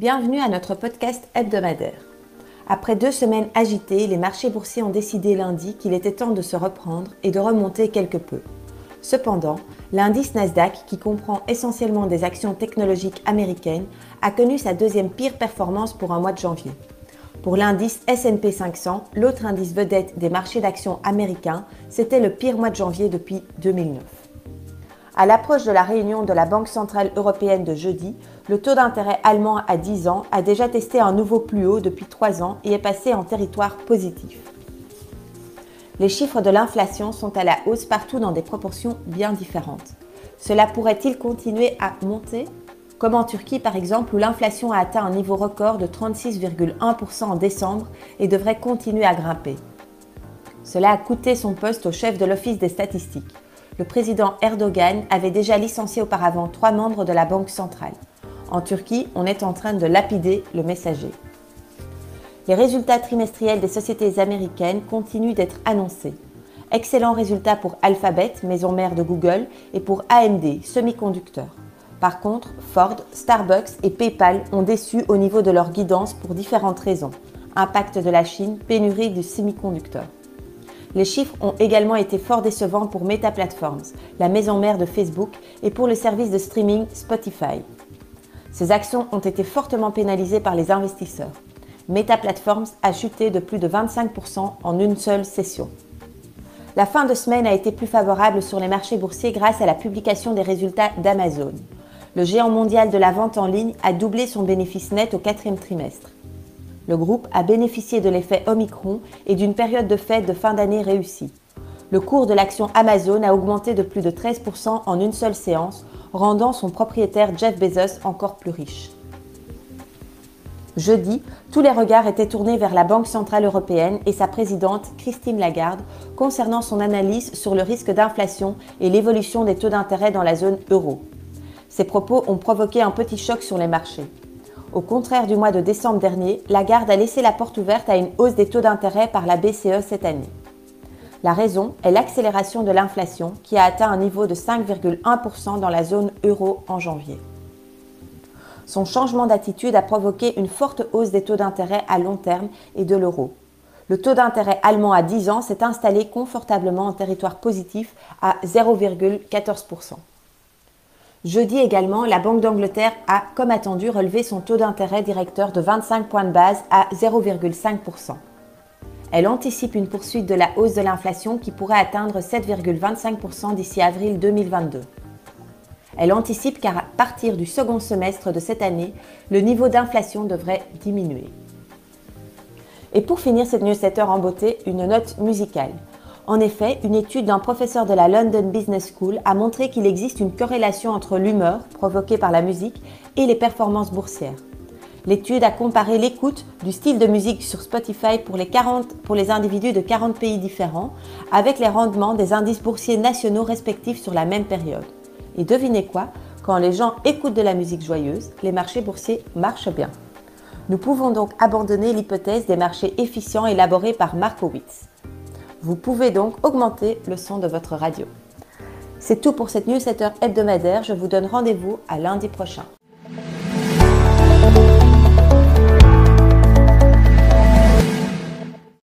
Bienvenue à notre podcast hebdomadaire. Après 2 semaines agitées, les marchés boursiers ont décidé lundi qu'il était temps de se reprendre et de remonter quelque peu. Cependant, l'indice Nasdaq, qui comprend essentiellement des actions technologiques américaines, a connu sa deuxième pire performance pour un mois de janvier. Pour l'indice S&P 500, l'autre indice vedette des marchés d'actions américains, c'était le pire mois de janvier depuis 2009. À l'approche de la réunion de la Banque centrale européenne de jeudi, le taux d'intérêt allemand à 10 ans a déjà testé un nouveau plus haut depuis 3 ans et est passé en territoire positif. Les chiffres de l'inflation sont à la hausse partout dans des proportions bien différentes. Cela pourrait-il continuer à monter ? Comme en Turquie par exemple, où l'inflation a atteint un niveau record de 36,1% en décembre et devrait continuer à grimper. Cela a coûté son poste au chef de l'Office des statistiques. Le président Erdogan avait déjà licencié auparavant 3 membres de la Banque centrale. En Turquie, on est en train de lapider le messager. Les résultats trimestriels des sociétés américaines continuent d'être annoncés. Excellents résultats pour Alphabet, maison mère de Google, et pour AMD, semi-conducteurs. Par contre, Ford, Starbucks et PayPal ont déçu au niveau de leur guidance pour différentes raisons. Impact de la Chine, pénurie de semi-conducteurs. Les chiffres ont également été fort décevants pour Meta Platforms, la maison mère de Facebook, et pour le service de streaming Spotify. Ces actions ont été fortement pénalisées par les investisseurs. Meta Platforms a chuté de plus de 25% en une seule session. La fin de semaine a été plus favorable sur les marchés boursiers grâce à la publication des résultats d'Amazon. Le géant mondial de la vente en ligne a doublé son bénéfice net au 4e trimestre. Le groupe a bénéficié de l'effet Omicron et d'une période de fête de fin d'année réussie. Le cours de l'action Amazon a augmenté de plus de 13% en une seule séance, rendant son propriétaire Jeff Bezos encore plus riche. Jeudi, tous les regards étaient tournés vers la Banque centrale européenne et sa présidente Christine Lagarde concernant son analyse sur le risque d'inflation et l'évolution des taux d'intérêt dans la zone euro. Ces propos ont provoqué un petit choc sur les marchés. Au contraire du mois de décembre dernier, Lagarde a laissé la porte ouverte à une hausse des taux d'intérêt par la BCE cette année. La raison est l'accélération de l'inflation qui a atteint un niveau de 5,1% dans la zone euro en janvier. Son changement d'attitude a provoqué une forte hausse des taux d'intérêt à long terme et de l'euro. Le taux d'intérêt allemand à 10 ans s'est installé confortablement en territoire positif à 0,14%. Jeudi également, la Banque d'Angleterre a, comme attendu, relevé son taux d'intérêt directeur de 25 points de base à 0,5%. Elle anticipe une poursuite de la hausse de l'inflation qui pourrait atteindre 7,25% d'ici avril 2022. Elle anticipe qu'à partir du second semestre de cette année, le niveau d'inflation devrait diminuer. Et pour finir cette newsletter en beauté, une note musicale. En effet, une étude d'un professeur de la London Business School a montré qu'il existe une corrélation entre l'humeur, provoquée par la musique, et les performances boursières. L'étude a comparé l'écoute du style de musique sur Spotify pour les individus de 40 pays différents avec les rendements des indices boursiers nationaux respectifs sur la même période. Et devinez quoi? Quand les gens écoutent de la musique joyeuse, les marchés boursiers marchent bien. Nous pouvons donc abandonner l'hypothèse des marchés efficients élaborés par Markowitz. Vous pouvez donc augmenter le son de votre radio. C'est tout pour cette newsletter hebdomadaire. Je vous donne rendez-vous à lundi prochain.